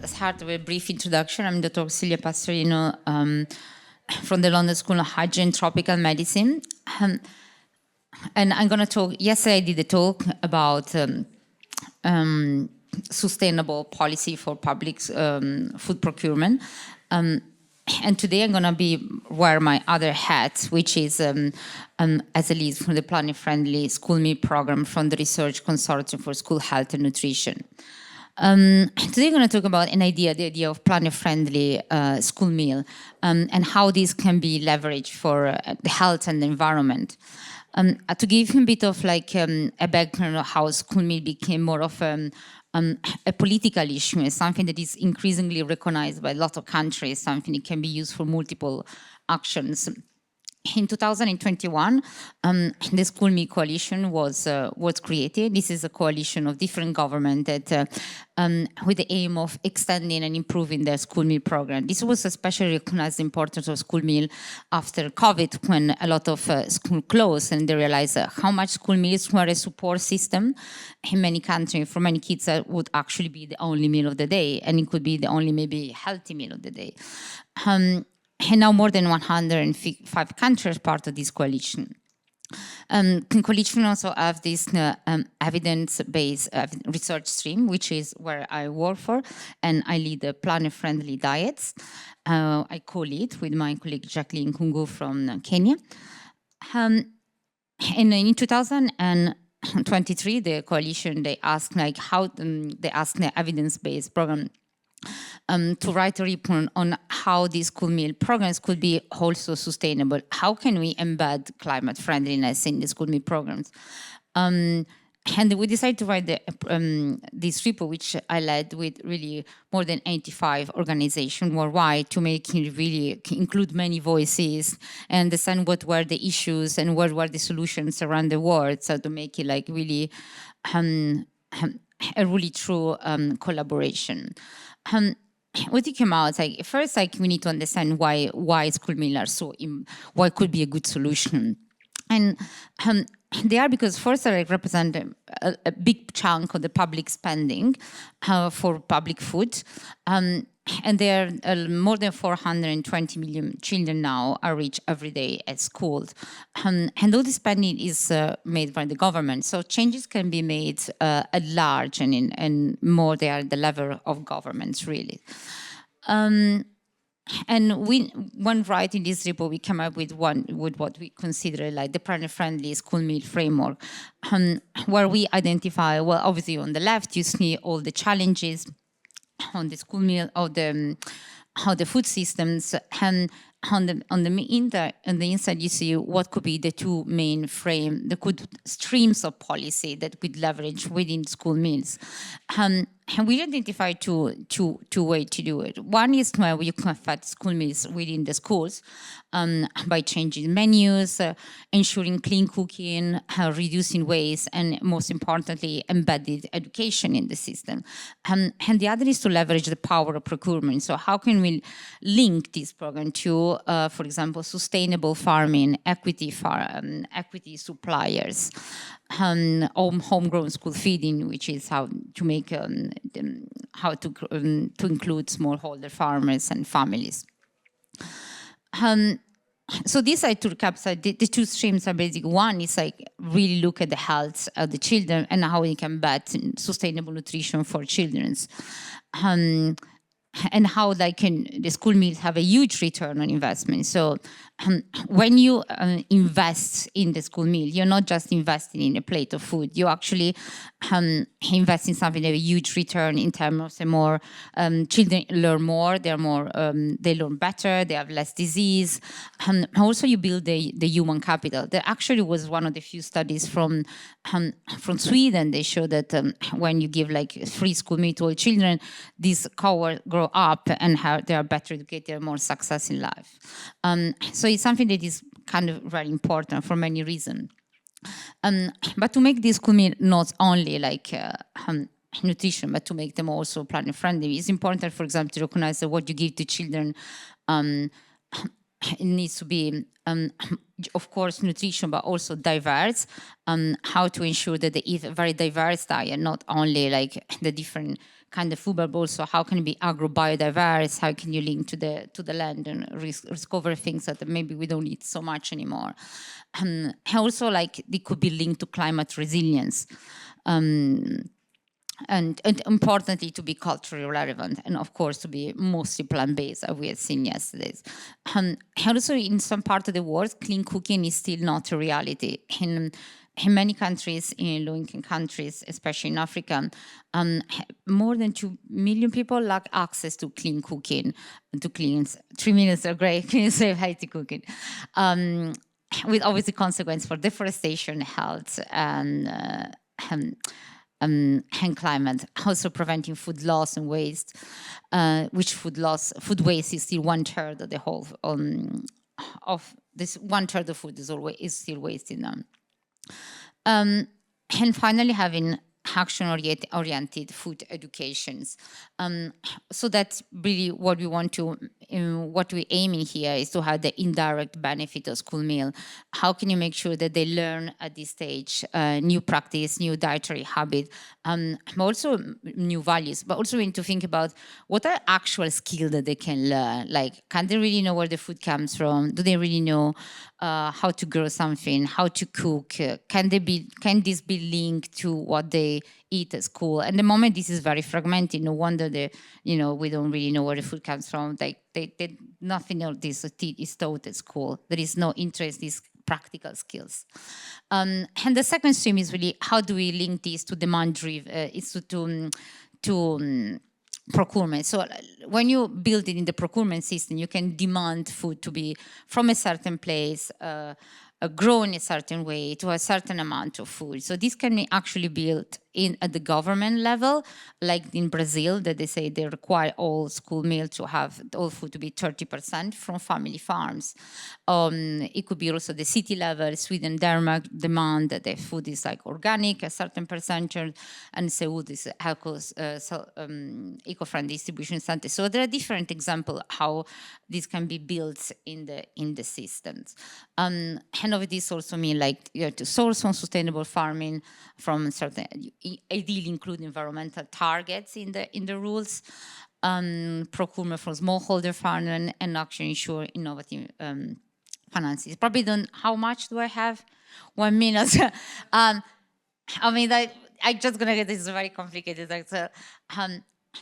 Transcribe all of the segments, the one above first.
Start with a brief introduction. I'm Dr. Silvia Pastorino from the London School of Hygiene and Tropical Medicine. And I'm going to talk, yesterday I did a talk about sustainable policy for public food procurement. And today I'm going to wear my other hat, which is as a lead from the Planet-Friendly School Meal Program from the Research Consortium for School Health and Nutrition. Today I'm going to talk about the idea of planet-friendly school meal and how this can be leveraged for the health and the environment. To give you a bit of a background of how school meal became more of a political issue, is something that is increasingly recognized by a lot of countries, something that can be used for multiple actions. In 2021, the School Meal Coalition was created. This is a coalition of different governments that, with the aim of extending and improving the school meal program. This was especially recognized the importance of school meal after COVID, when a lot of schools closed and they realized how much school meals were a support system in many countries. For many kids, that would actually be the only meal of the day, and it could be the only maybe healthy meal of the day. And now more than 105 countries are part of this coalition. The coalition also have this evidence-based research stream, which is where I work for, and I lead the Planet-Friendly Diets. I co-lead with my colleague Jacqueline Kungu from Kenya. And in 2023, the coalition, they asked the evidence-based program to write a report on how these school meal programs could be also sustainable. How can we embed climate friendliness in the school meal programs? And we decided to write this report, which I led with really more than 85 organizations worldwide, to make it really include many voices and understand what were the issues and what were the solutions around the world. So to make it like really a really true collaboration. What it came out, first, we need to understand why school meals are why could be a good solution. And they are because first they represent a big chunk of the public spending for public food. And there are more than 420 million children now are reached every day at schools. And all the spending is made by the government. So changes can be made at large and more they are at the level of governments, really. And when writing this report, we came up with what we consider like the planet-friendly school meal framework, where we identify, well, obviously on the left, you see all the challenges on the school meal, how the food systems, and on the inside, you see what could be the two main streams of policy that could leverage within school meals. And we identify two ways to do it. One is where you can affect school meals within the schools by changing menus, ensuring clean cooking, reducing waste, and most importantly, embedded education in the system. And the other is to leverage the power of procurement. So how can we link this program to, for example, sustainable farming, equity suppliers, homegrown school feeding, which is how to make to include smallholder farmers and families. So this, to recap, the two streams are basically, one is really look at the health of the children and how we can bet sustainable nutrition for children. And how the school meals have a huge return on investment. So when you invest in the school meal, you're not just investing in a plate of food. You actually invest in something that has a huge return in terms of more children learn more, they learn better, they have less disease. Also, you build the human capital. There actually was one of the few studies from Sweden. They show that when you give free school meal to all children, these cohorts grow up and they are better educated, more success in life. So it's something that is kind of very important for many reasons. But to make this school meal not only nutrition, but to make them also planet friendly, it's important, for example, to recognize that what you give to children it needs to be, of course, nutrition, but also diverse. How to ensure that they eat a very diverse diet, not only the different kind of food, but also how can it be agro-biodiverse, how can you link to the land and discover things that maybe we don't eat so much anymore. And also, like, they could be linked to climate resilience. And importantly, to be culturally relevant, and of course to be mostly plant-based, as we had seen yesterday. And also, in some part of the world, clean cooking is still not a reality. In many countries, in low-income countries, especially in Africa, more than 2 million people lack access to clean cooking, to clean. 3 minutes are great, clean, safe, healthy cooking. With obviously consequence for deforestation, health, and climate, also preventing food loss and waste, which food waste is still 1/3 of the whole of this. 1/3 of food is still wasted. And finally, having action-oriented food educations. So that's really what we want to, what we're aiming here is to have the indirect benefit of school meal. How can you make sure that they learn at this stage new practice, new dietary habit, but also new values, but also we need to think about what are actual skills that they can learn. Like, can they really know where the food comes from? Do they really know how to grow something, how to cook? Can this be linked to what they eat at school? And the moment this is very fragmented, no wonder we don't really know where the food comes from. Nothing of this is taught at school. There is no interest in these practical skills. And the second stream is really how do we link this to demand driven? It's to procurement. So when you build it in the procurement system, you can demand food to be from a certain place, grown a certain way, to a certain amount of food. So this can be actually built at the government level, like in Brazil, that they say they require all school meal to have all food to be 30% from family farms. It could be also the city level. Sweden, Denmark demand that the food is like organic, a certain percentage, and Seoul is eco-friendly distribution center. So there are different examples how this can be built in the systems. And of this also mean like you have to source from sustainable farming from certain, ideally include environmental targets in the rules, procurement from smallholder farming, and actually ensure innovative finances. Probably don't. How much do I have? 1 minute. I mean, I'm just gonna get this very complicated. So,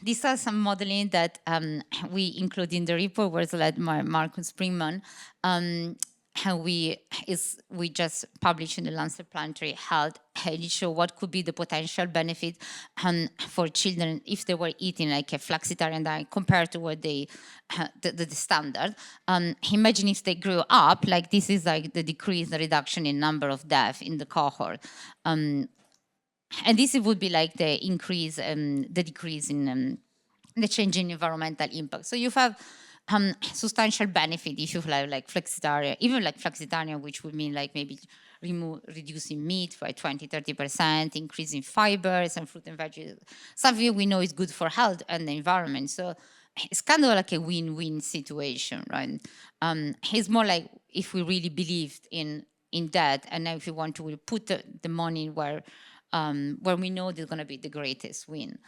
these are some modeling that we include in the report, was led by Marcus Springman. And we just published in the Lancet Planetary Health, and it show what could be the potential benefit for children if they were eating like a flexitarian diet compared to what the standard. Imagine if they grew up, like this is like the reduction in number of deaths in the cohort. And this would be like the decrease in the change in environmental impact. So you have substantial benefit if you have like flexitarian, even like flexitarian, which would mean like maybe reducing meat by 20-30%, increasing fibers and fruit and veggies, something we know is good for health and the environment. So it's kind of like a win-win situation, right? It's more like if we really believed in that, and now if we want to put the money where we know there's going to be the greatest win.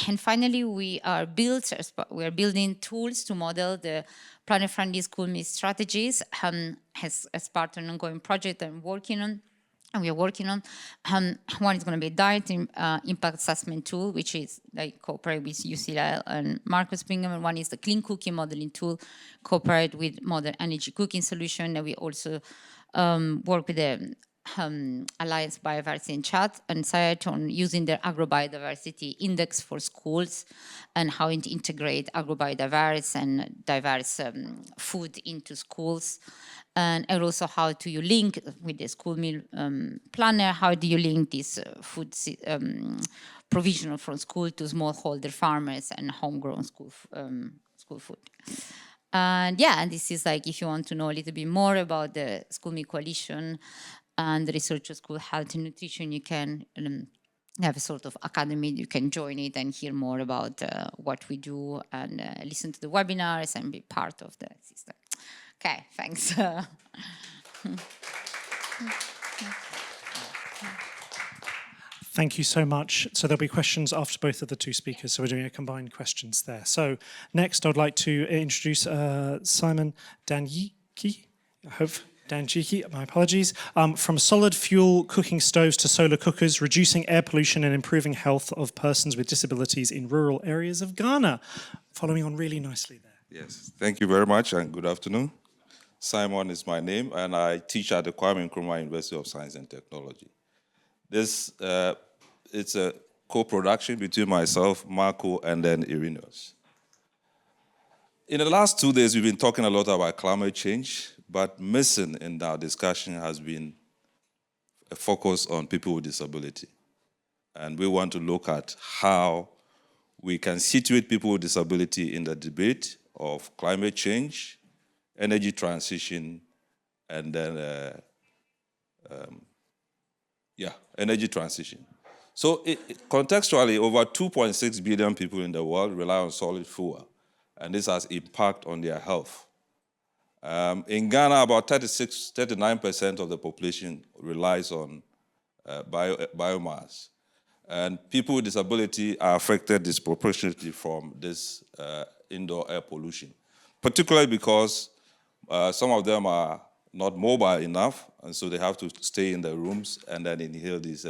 And finally, we are building tools to model the planet-friendly school meal strategies as part of an ongoing project I'm working on. And we are working on. One is going to be a diet impact assessment tool, which is like cooperate with UCL and Marcus Bingham. And one is the clean cooking modeling tool, cooperate with modern energy cooking solution. And we also work with the Alliance Biodiversity and Chat and SciET on using their agrobiodiversity index for schools and how to integrate agrobiodiverse and diverse food into schools. And also how do you link with the school meal planner, how do you link this food provisional from school to smallholder farmers and homegrown school food. And yeah, and this is like, if you want to know a little bit more about the School Meal Coalition and the Research of School Health and Nutrition, you can have a sort of academy, you can join it and hear more about what we do and listen to the webinars and be part of the system. Okay, thanks. Thank you so much. So there'll be questions after both of the two speakers, so we're doing a combined questions there. So next I'd like to introduce Simon Danjiki, I hope Danjiki, my apologies, from solid fuel cooking stoves to solar cookers, reducing air pollution and improving health of persons with disabilities in rural areas of Ghana. Following on really nicely there. Yes, thank you very much and good afternoon. Simon is my name and I teach at the Kwame Nkrumah University of Science and Technology. This it's a co-production between myself, Marco, and then Irenaeus. In the last 2 days, we've been talking a lot about climate change, but missing in our discussion has been a focus on people with disability. And we want to look at how we can situate people with disability in the debate of climate change, energy transition, and then, energy transition. So contextually, over 2.6 billion people in the world rely on solid fuel, and this has impact on their health. In Ghana, about 39% of the population relies on biomass. And people with disability are affected disproportionately from this indoor air pollution, particularly because some of them are not mobile enough, and so they have to stay in their rooms and then inhale these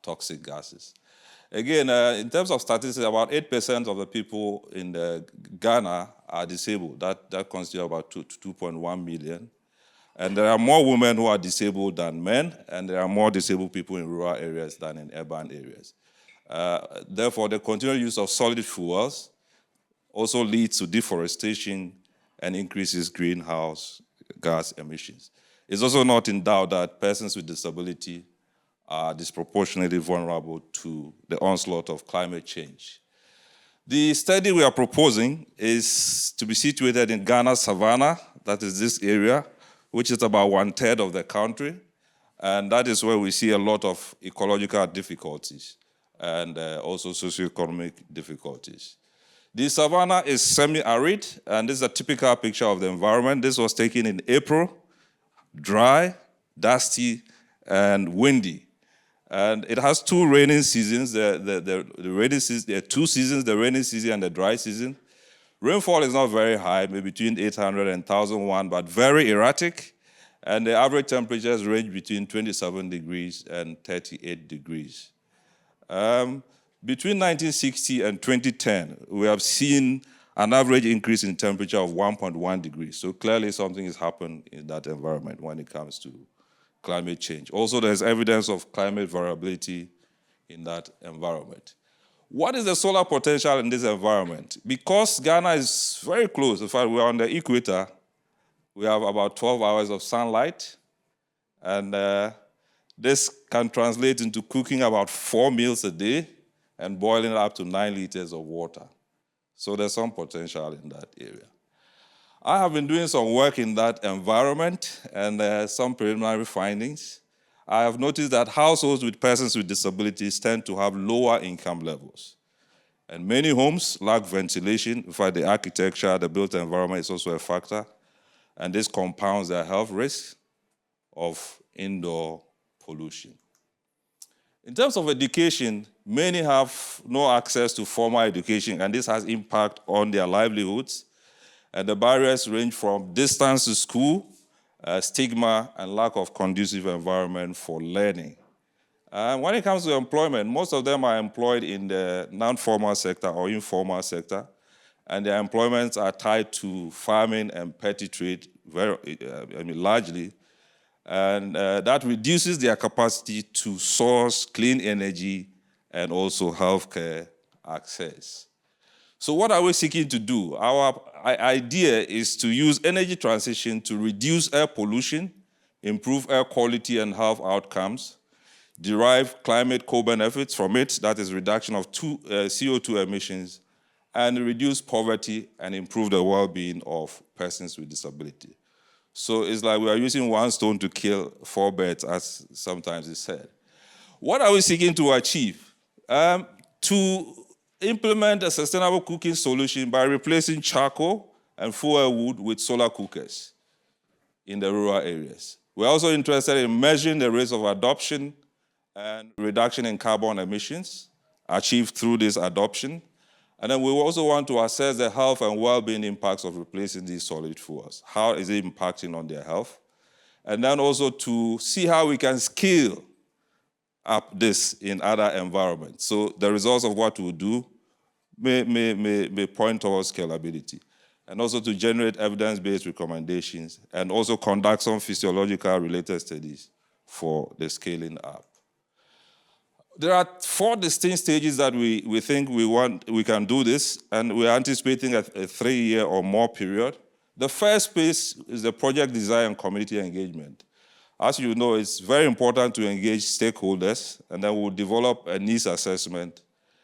toxic gases. Again, in terms of statistics, about 8% of the people in Ghana are disabled. That constitutes about 2.1 million. And there are more women who are disabled than men, and there are more disabled people in rural areas than in urban areas. Therefore, the continual use of solid fuels also leads to deforestation and increases greenhouse gas emissions. It's also not in doubt that persons with disability are disproportionately vulnerable to the onslaught of climate change. The study we are proposing is to be situated in Ghana's savannah, that is this area, which is about 1/3 of the country, and that is where we see a lot of ecological difficulties and also socioeconomic difficulties. The savannah is semi-arid, and this is a typical picture of the environment. This was taken in April, dry, dusty, and windy. And it has two rainy seasons. The rainy season, there are two seasons, the rainy season and the dry season. Rainfall is not very high, maybe between 800 and 1,001, but very erratic. And the average temperatures range between 27 degrees and 38 degrees. Between 1960 and 2010, we have seen an average increase in temperature of 1.1 degrees. So clearly something has happened in that environment when it comes to climate change. Also, there's evidence of climate variability in that environment. What is the solar potential in this environment? Because Ghana is very close, in fact, we're on the equator, we have about 12 hours of sunlight, and this can translate into cooking about 4 meals a day and boiling up to 9 liters of water. So there's some potential in that area. I have been doing some work in that environment and some preliminary findings. I have noticed that households with persons with disabilities tend to have lower income levels. And many homes lack ventilation. In fact, the architecture, the built environment is also a factor. And this compounds their health risks of indoor pollution. In terms of education, many have no access to formal education, and this has impact on their livelihoods. And the barriers range from distance to school, stigma, and lack of conducive environment for learning. When it comes to employment, most of them are employed in the non-formal sector or informal sector, and their employments are tied to farming and petty trade largely. And that reduces their capacity to source clean energy and also healthcare access. So what are we seeking to do? Our idea is to use energy transition to reduce air pollution, improve air quality and health outcomes, derive climate co-benefits from it, that is reduction of CO2 emissions, and reduce poverty and improve the well-being of persons with disability. So it's like we are using one stone to kill 4 birds, as sometimes is said. What are we seeking to achieve? To implement a sustainable cooking solution by replacing charcoal and fuel wood with solar cookers in the rural areas. We're also interested in measuring the rates of adoption and reduction in carbon emissions achieved through this adoption. And then we also want to assess the health and well-being impacts of replacing these solid fuels. How is it impacting on their health? And then also to see how we can scale up this in other environments. So the results of what we do may point towards scalability. And also to generate evidence-based recommendations and also conduct some physiological related studies for the scaling up. There are 4 distinct stages that we think we can do this, and we're anticipating a 3-year or more period. The first phase is the project design and community engagement. As you know, it's very important to engage stakeholders, and then we'll develop a needs assessment.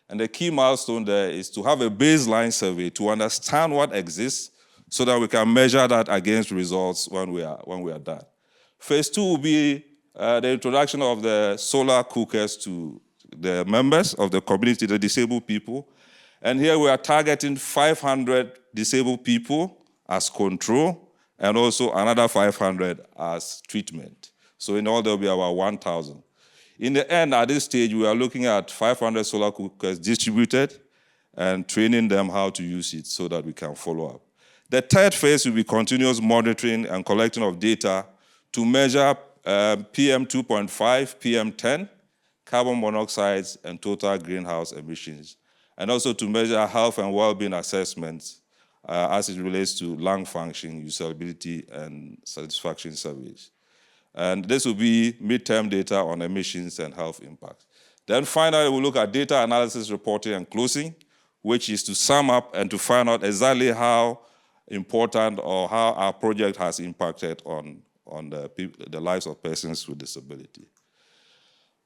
And the key milestone there is to have a baseline survey to understand what exists so that we can measure that against results when we are done. Phase 2 will be the introduction of the solar cookers to the members of the community, the disabled people. And here we are targeting 500 disabled people as control and also another 500 as treatment. So in all, there will be about 1,000. In the end, at this stage, we are looking at 500 solar cookers distributed and training them how to use it so that we can follow up. The third phase will be continuous monitoring and collecting of data to measure PM 2.5, PM 10, carbon monoxides, and total greenhouse emissions, and also to measure health and well-being assessments as it relates to lung function, usability, and satisfaction surveys. And this will be midterm data on emissions and health impacts. Then finally, we'll look at data analysis, reporting, and closing, which is to sum up and to find out exactly how important or how our project has impacted on the lives of persons with disability.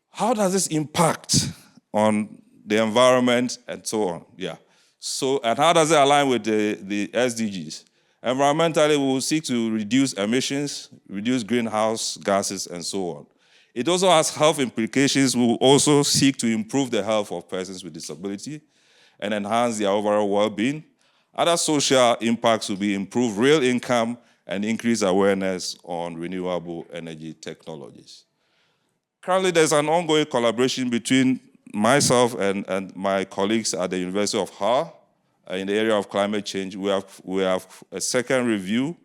How does this impact on the environment and so on? Yeah. So, and how does it align with the SDGs? Environmentally, we will seek to reduce emissions, reduce greenhouse gases, and so on. It also has health implications. We will also seek to improve the health of persons with disability and enhance their overall well-being. Other social impacts will be improved real income and increase awareness on renewable energy technologies. Currently, there's an ongoing collaboration between myself and my colleagues at the University of Hull in the area of climate change. We have a second review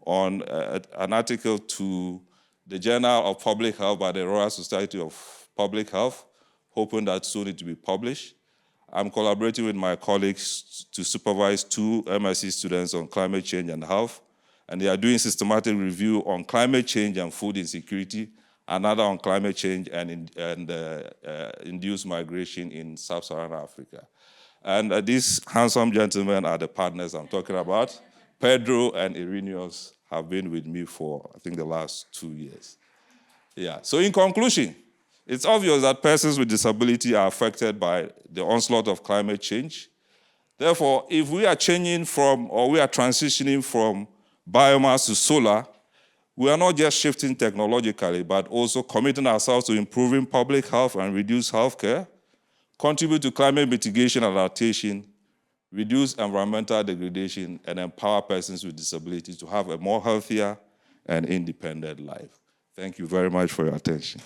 on an article to the Journal of Public Health by the Royal Society of Public Health, hoping that soon it will be published. I'm collaborating with my colleagues to supervise 2 MSc students on climate change and health, and they are doing systematic review on climate change and food insecurity, another on climate change and induced migration in sub-Saharan Africa. And these handsome gentlemen are the partners I'm talking about. Pedro and Irenaeus have been with me for, I think, the last 2 years. Yeah, so in conclusion, it's obvious that persons with disability are affected by the onslaught of climate change. Therefore, if we are changing from, or we are transitioning from biomass to solar, we are not just shifting technologically, but also committing ourselves to improving public health and reduce healthcare, contribute to climate mitigation and adaptation, reduce environmental degradation, and empower persons with disabilities to have a more healthier and independent life. Thank you very much for your attention.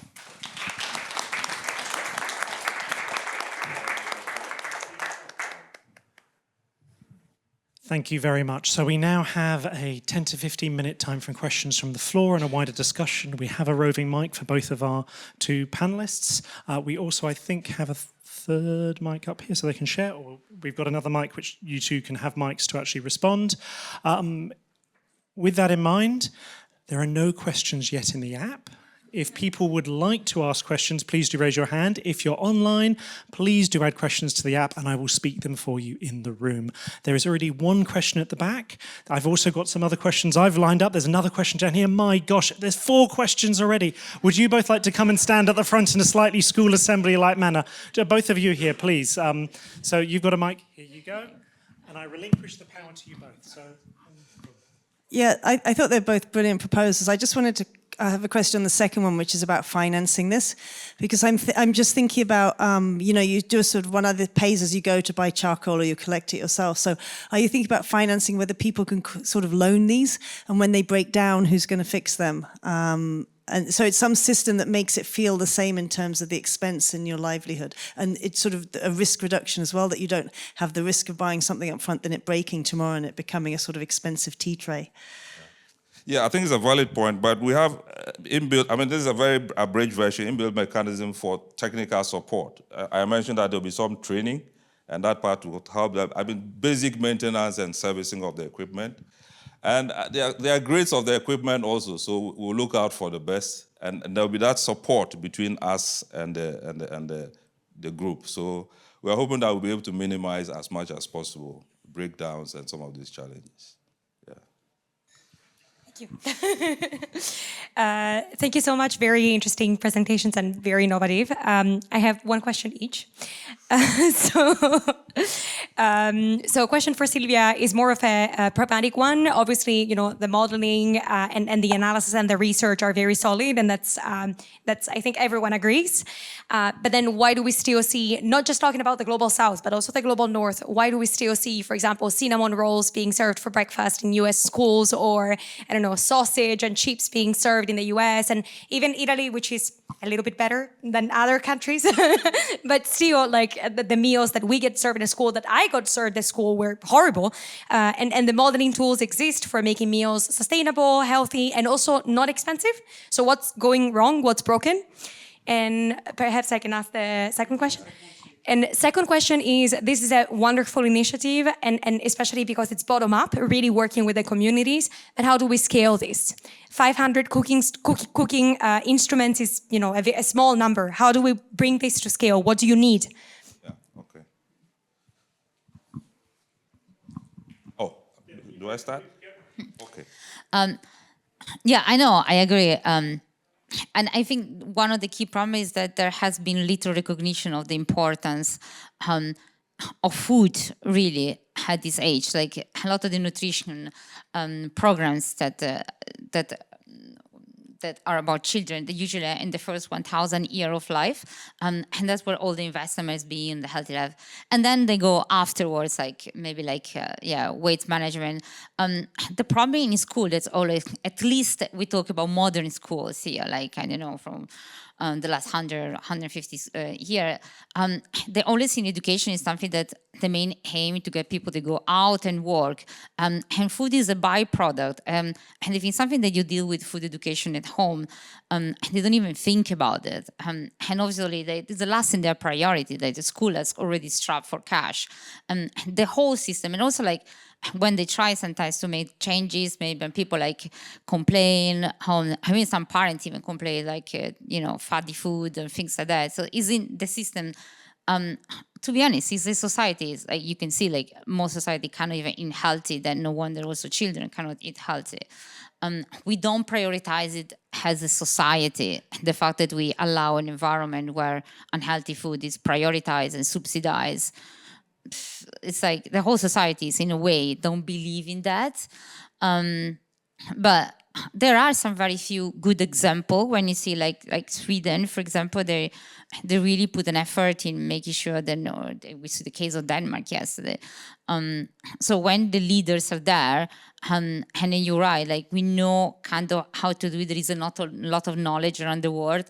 Thank you very much. So we now have a 10 to 15 minute time for questions from the floor and a wider discussion. We have a roving mic for both of our 2 panelists. We also, I think, have a third mic up here so they can share, or we've got another mic which you 2 can have mics to actually respond. With that in mind, there are no questions yet in the app. If people would like to ask questions, please do raise your hand. If you're online, please do add questions to the app and I will speak them for you in the room. There is already 1 question at the back. I've also got some other questions I've lined up. There's another question down here. My gosh, there's 4 questions already. Would you both like to come and stand at the front in a slightly school assembly-like manner? Both of you here, please. So you've got a mic. Here you go. And I relinquish the power to you both. So. Yeah, I thought they're both brilliant proposals. I just wanted to have a question on the second one, which is about financing this, because I'm just thinking about, you do a sort of one either pays as you go to buy charcoal or you collect it yourself. So are you thinking about financing whether people can sort of loan these, and when they break down, who's going to fix them? and so it's some system that makes it feel the same in terms of the expense in your livelihood. And it's sort of a risk reduction as well, that you don't have the risk of buying something up front, then it breaking tomorrow and it becoming a sort of expensive tea tray. Yeah, I think it's a valid point, but we have inbuilt, I mean, this is a very abridged version, inbuilt mechanism for technical support. I mentioned that there'll be some training, and that part will help them. I mean, basic maintenance and servicing of the equipment. And there are grades of the equipment also, so we'll look out for the best, and there'll be that support between us and the group. So we're hoping that we'll be able to minimize as much as possible breakdowns and some of these challenges. Thank you. Thank you so much. Very interesting presentations and very innovative. I have one question each. So a question for Silvia is more of a pragmatic one. Obviously, you know, the modeling and the analysis and the research are very solid, and that's I think everyone agrees. But then why do we still see, not just talking about the global south, but also the global north, why do we still see, for example, cinnamon rolls being served for breakfast in US schools, or, I don't know, sausage and chips being served in the US, and even Italy, which is a little bit better than other countries, but still, like, the meals that we get served in school, that I got served at school, were horrible. And the modeling tools exist for making meals sustainable, healthy, and also not expensive. So what's going wrong? What's broken? And perhaps I can ask the second question. And second question is, this is a wonderful initiative, and especially because it's bottom up, really working with the communities. But how do we scale this? 500 cooking instruments is, you know, a small number. How do we bring this to scale? What do you need? Yeah, okay. Oh, do I start? Okay. Yeah, I know, I agree. And I think one of the key problems is that there has been little recognition of the importance of food, really, at this age. Like, a lot of the nutrition programs that are about children, they usually are in the first 1,000 years of life, and that's where all the investment is being in the healthy life. And then they go afterwards, like maybe like weight management. The problem in school, that's always, at least we talk about modern schools here, like, I don't know, from the last 150 years. The always in education is something that the main aim to get people to go out and work. And food is a byproduct. And if it's something that you deal with food education at home, they don't even think about it. And obviously, it's the last in their priority, that the school has already strapped for cash. The whole system, and also, like, when they try sometimes to make changes, maybe when people like complain, I mean, some parents even complain, like, you know, fatty food and things like that. So is in the system, to be honest, is the society, is, like, you can see, like, most society cannot even eat healthy, then no wonder also children cannot eat healthy. We don't prioritize it as a society, the fact that we allow an environment where unhealthy food is prioritized and subsidized. It's like the whole society is, in a way, don't believe in that. But there are some very few good examples when you see, like Sweden, for example, they really put an effort in making sure that, no, we see the case of Denmark yesterday. So when the leaders are there, and then you're right, like, we know kind of how to do it. There is a lot of knowledge around the world,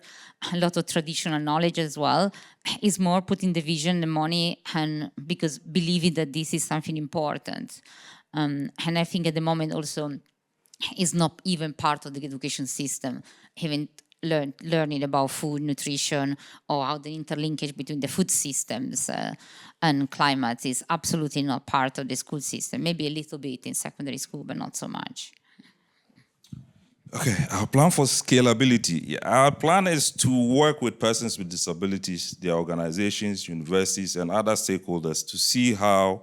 a lot of traditional knowledge as well. It's more putting the vision, the money, and because believing that this is something important. And I think at the moment also is not even part of the education system, even learning about food, nutrition, or how the interlinkage between the food systems and climate is absolutely not part of the school system. Maybe a little bit in secondary school, but not so much. Okay, our plan for scalability. Our plan is to work with persons with disabilities, their organizations, universities, and other stakeholders to see how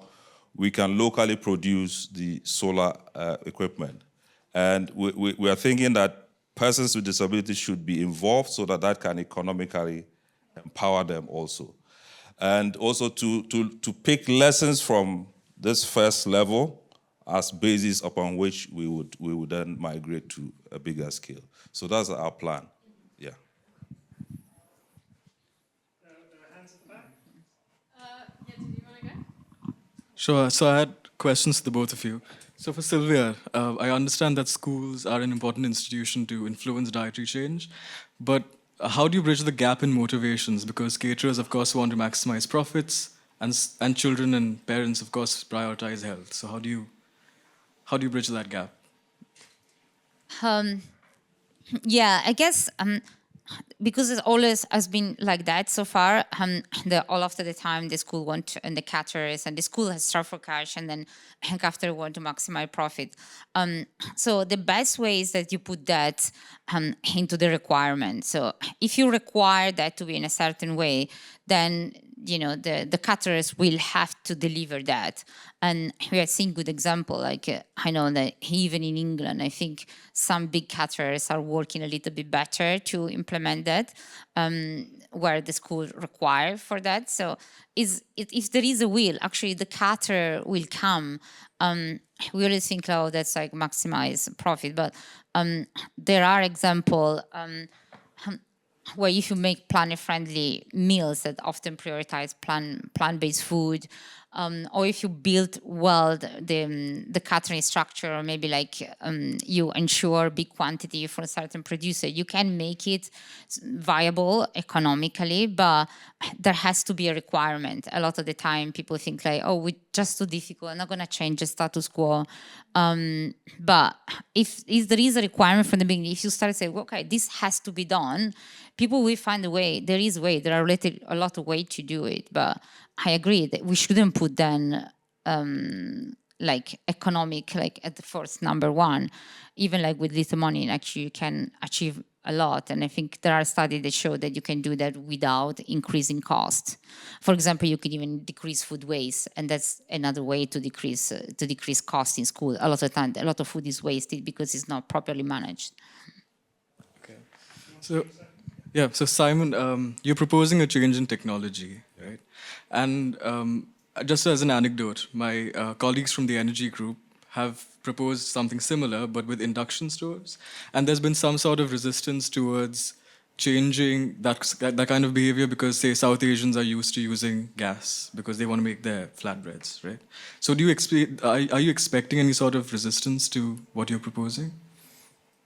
we can locally produce the solar equipment. And we are thinking that persons with disabilities should be involved so that can economically empower them also. And also to pick lessons from this first level as basis upon which we would then migrate to a bigger scale. So that's our plan. Yeah. Hands at the back. Yeah, do you want to go? Sure. So I had questions to the both of you. So for Silvia, I understand that schools are an important institution to influence dietary change, but how do you bridge the gap in motivations? Because caterers, of course, want to maximize profits, and children and parents, of course, prioritize health. So how do you bridge that gap? Yeah, I guess because it always has been like that so far. All after the time the school want and the caterers and the school has strive for cash, and then after want to maximize profit. So the best way is that you put that into the requirement. So if you require that to be in a certain way, then the caterers will have to deliver that. And we are seeing good example. Like I know that even in England, I think some big caterers are working a little bit better to implement that, where the school require for that. So if there is a will, actually the caterer will come. We always think, oh, that's like maximize profit, but there are examples where if you make planet-friendly meals that often prioritize plant-based food, or if you build well the catering structure, or maybe like you ensure big quantity for a certain producer, you can make it viable economically, but there has to be a requirement. A lot of the time people think like, oh, we're just too difficult, I'm not going to change the status quo. But if there is a requirement from the beginning, if you start saying, well, okay, this has to be done, people will find a way. There is a way. There are a lot of ways to do it. But I agree that we shouldn't put then like economic like at the first number one. Even like with little money, actually you can achieve a lot. And I think there are studies that show that you can do that without increasing cost. For example, you could even decrease food waste, and that's another way to decrease cost in school. A lot of time, a lot of food is wasted because it's not properly managed. Okay. So Simon, you're proposing a change in technology, right? And just as an anecdote, my colleagues from the energy group have proposed something similar, but with induction stoves. And there's been some sort of resistance towards changing that kind of behavior because, say, South Asians are used to using gas because they want to make their flatbreads, right? So are you expecting any sort of resistance to what you're proposing?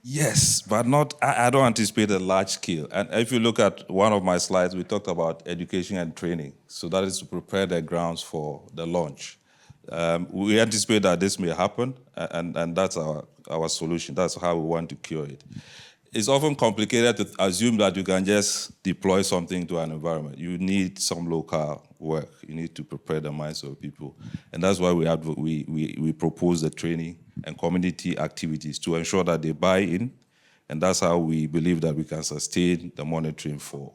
Yes, but not. I don't anticipate a large scale. And if you look at one of my slides, we talked about education and training. So that is to prepare the grounds for the launch. We anticipate that this may happen, and that's our solution. That's how we want to cure it. It's often complicated to assume that you can just deploy something to an environment. You need some local work. You need to prepare the minds of people. And that's why we propose the training and community activities to ensure that they buy in. And that's how we believe that we can sustain the monitoring for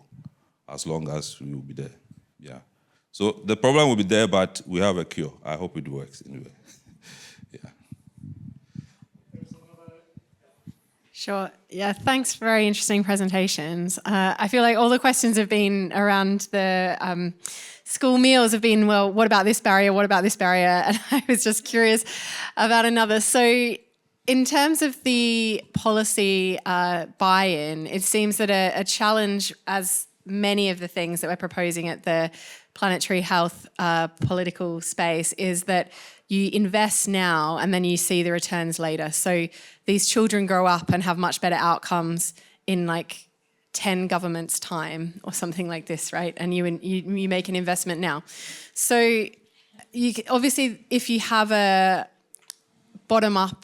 as long as we will be there. Yeah. So the problem will be there, but we have a cure. I hope it works anyway. Yeah. Sure. Yeah, thanks for very interesting presentations. I feel like all the questions have been around the school meals have been, well, what about this barrier? What about this barrier? And I was just curious about another. So in terms of the policy buy-in, it seems that a challenge, as many of the things that we're proposing at the planetary health political space, is that you invest now and then you see the returns later. So these children grow up and have much better outcomes in like 10 governments' time or something like this, right? And you make an investment now. So obviously, if you have a bottom-up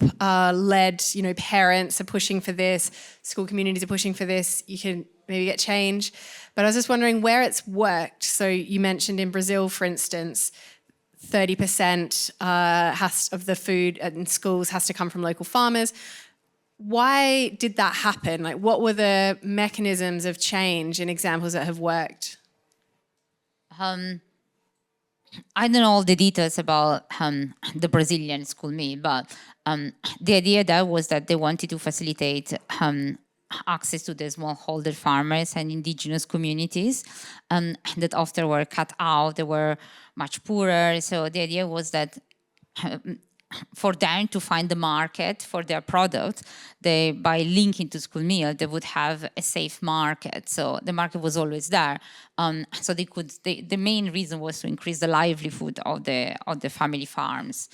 led, parents are pushing for this, school communities are pushing for this, you can maybe get change. But I was just wondering where it's worked. So you mentioned in Brazil, for instance, 30% of the food in schools has to come from local farmers. Why did that happen? Like, what were the mechanisms of change in examples that have worked? I don't know all the details about the Brazilian school meal, but the idea there was that they wanted to facilitate access to the smallholder farmers and indigenous communities that often were cut out. They were much poorer. So the idea was that for them to find the market for their product, by linking to school meal, they would have a safe market. So the market was always there. So the main reason was to increase the livelihood of the family farms.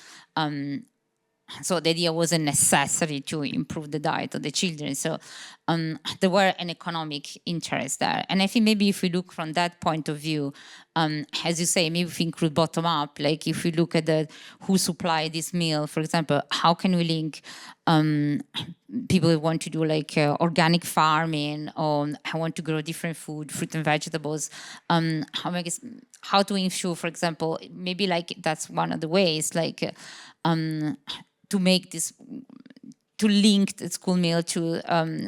so the idea wasn't necessary to improve the diet of the children. So there were an economic interest there. And I think maybe if we look from that point of view, as you say, maybe if we include bottom up, like if we look at who supply this meal, for example, how can we link people who want to do like organic farming, or I want to grow different food, fruit and vegetables, how to ensure, for example, maybe like that's one of the ways, like to make this, to link the school meal to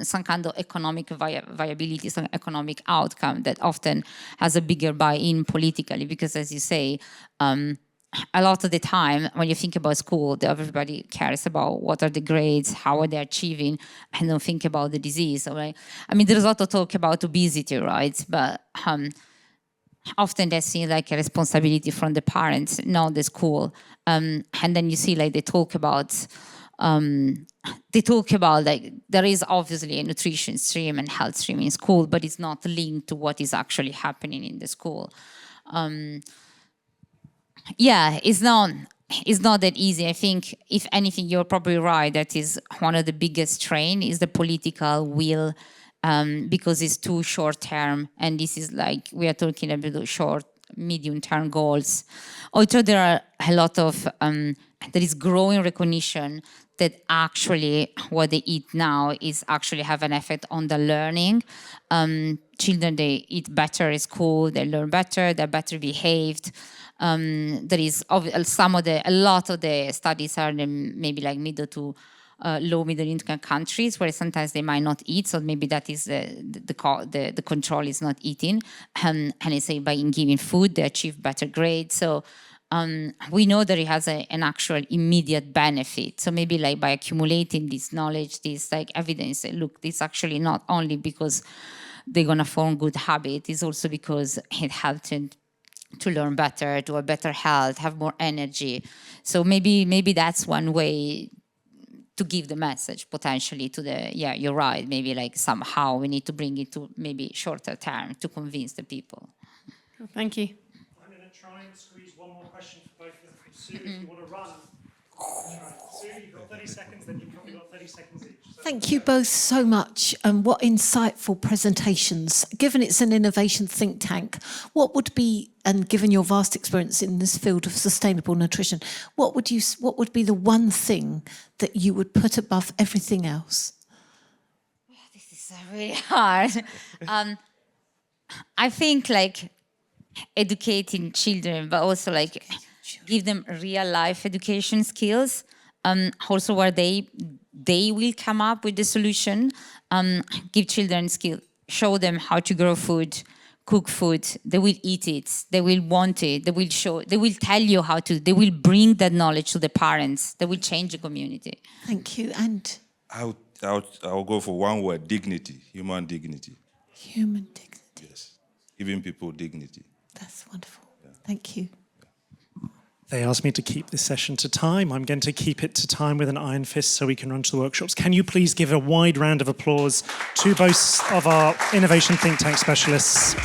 some kind of economic viability, some economic outcome that often has a bigger buy-in politically, because as you say, a lot of the time when you think about school, everybody cares about what are the grades, how are they achieving, and don't think about the disease, right? I mean, there's a lot of talk about obesity, right? But often they see like a responsibility from the parents, not the school. And then you see like they talk about like there is obviously a nutrition stream and health stream in school, but it's not linked to what is actually happening in the school. Yeah, it's not that easy. I think if anything, you're probably right. That is one of the biggest strain is the political will, because it's too short term, and this is like we are talking about short, medium term goals. Also, there are a lot of there is growing recognition that actually what they eat now is actually have an effect on the learning. Children, they eat better at school, they learn better, they're better behaved. There is a lot of the studies are in maybe like middle to low middle income countries where sometimes they might not eat, so maybe that is the control is not eating, and I say by giving food they achieve better grades. So we know that it has an actual immediate benefit. So maybe like by accumulating this knowledge, this like evidence, look, this actually not only because they're gonna form good habit, it's also because it helped them to learn better, to have better health, have more energy. So maybe that's one way to give the message potentially to the, yeah, you're right, maybe like somehow we need to bring it to maybe shorter term to convince the people. Thank you. I'm going to try and squeeze one more question for both of you. Sue, if you want to run. Sue, you've got 30 seconds, then you've probably got 30 seconds each. So Thank you both so much. What insightful presentations. Given it's an innovation think tank, what would be, and given your vast experience in this field of sustainable nutrition, what would be the one thing that you would put above everything else? This is really hard. I think like educating children, but also like give them real life education skills, also where they will come up with the solution, give children skills, show them how to grow food, cook food, they will eat it, they will want it, they will tell you how to, they will bring that knowledge to the parents, they will change the community. Thank you. And I'll go for one word: dignity, human dignity. human dignity. Yes, giving people dignity. That's wonderful. Yeah. Thank you. they asked me to keep this session to time. I'm going to keep it to time with an iron fist so we can run to the workshops. Can you please give a wide round of applause to both of our innovation think tank specialists?